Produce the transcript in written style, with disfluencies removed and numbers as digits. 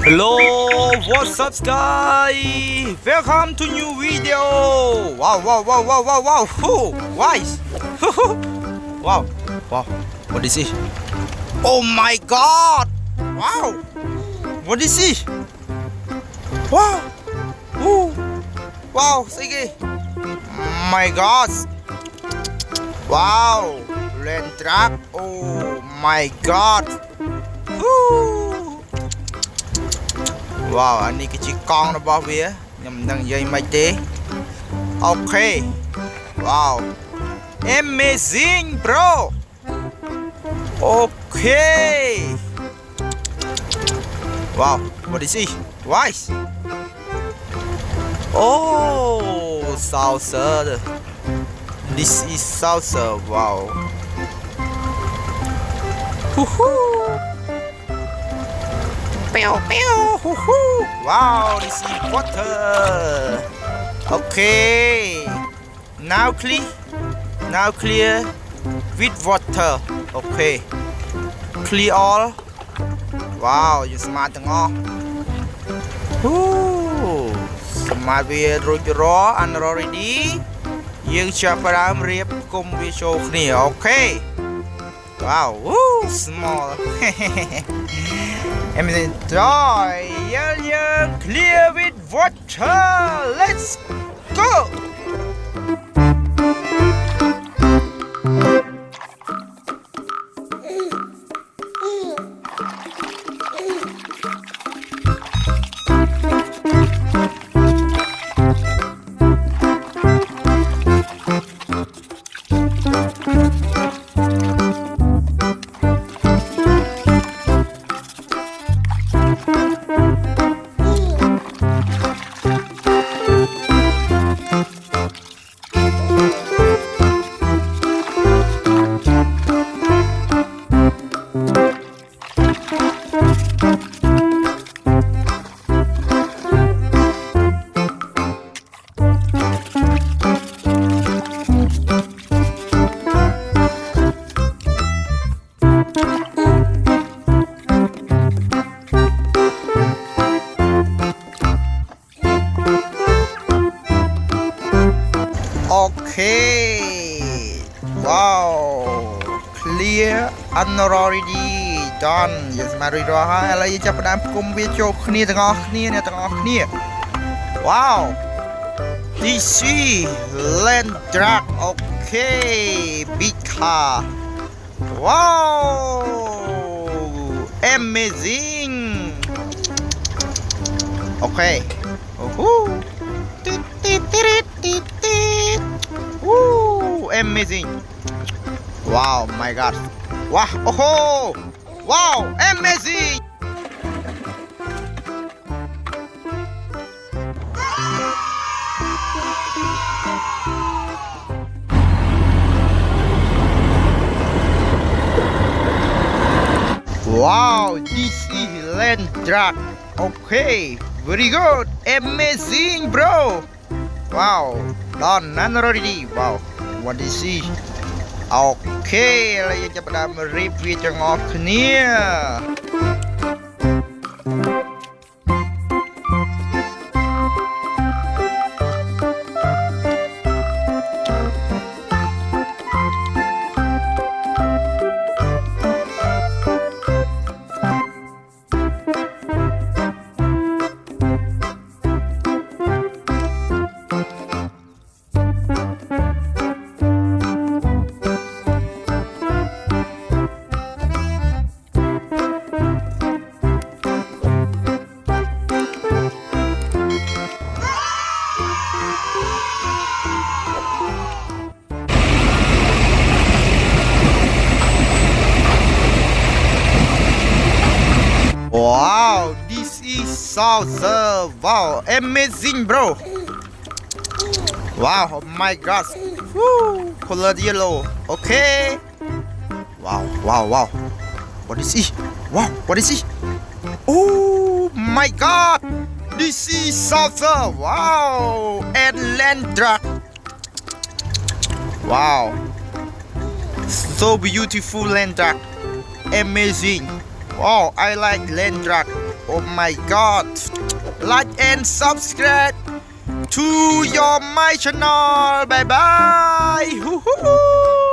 Hello, what's up, guys? Welcome to new video. Wow, wow, wow, wow, wow, wow. Guys, wow, wow. What is it? Oh my God! Wow, what is it? Wow, ooh, wow, sige. My God! Wow, land truck. Oh my God! Woo! Wow, អានេះគឺជាកង់របស់វាខ្ញុំមិនដឹងនិយាយមិនទេអូខេ Wow amazing bro អូខេ Wow what is it guys Oh salsa This is salsa wow Woohoo Pew, pew, wow, this is water. Okay, now clear with water. Okay, clear all. Wow, you smart ទាំងអស់ smart វារួចរាល់ and already យើងចាប់ផ្ដើមរៀបគុំវាចូលគ្នា Okay. Wow, woo, small. Enjoy young clear with water. Let's go. Okay, wow, clear and already done យើងស្មារតីរាល់ហើយឥឡូវយើងចាប់ផ្ដើមផ្គុំវាចូលគ្នាទាំងអស់គ្នាអ្នកទាំងអស់គ្នា Wow, this is land truck okay big car Wow, amazing Okay, Woo, amazing! Wow, my God! Wow, oh, wow, amazing! Wow, this is land truck. Okay, very good, amazing, bro. Wow, done and already. Wow, what is it? Okay, ឥឡូវយើងចាប់ផ្ដើមរៀបវាទាំងអស់គ្នា Wow, this is salsa. Wow, amazing, bro. Wow, oh my God. Woo, color yellow. Okay. Wow, wow, wow. What is it? Wow, what is it? Oh my God. This is salsa. Wow, and land truck. Wow. So beautiful land truck. Amazing. Wow, I like land truck. Oh my god. Like and subscribe to your my channel. Bye bye. Hoo hoo.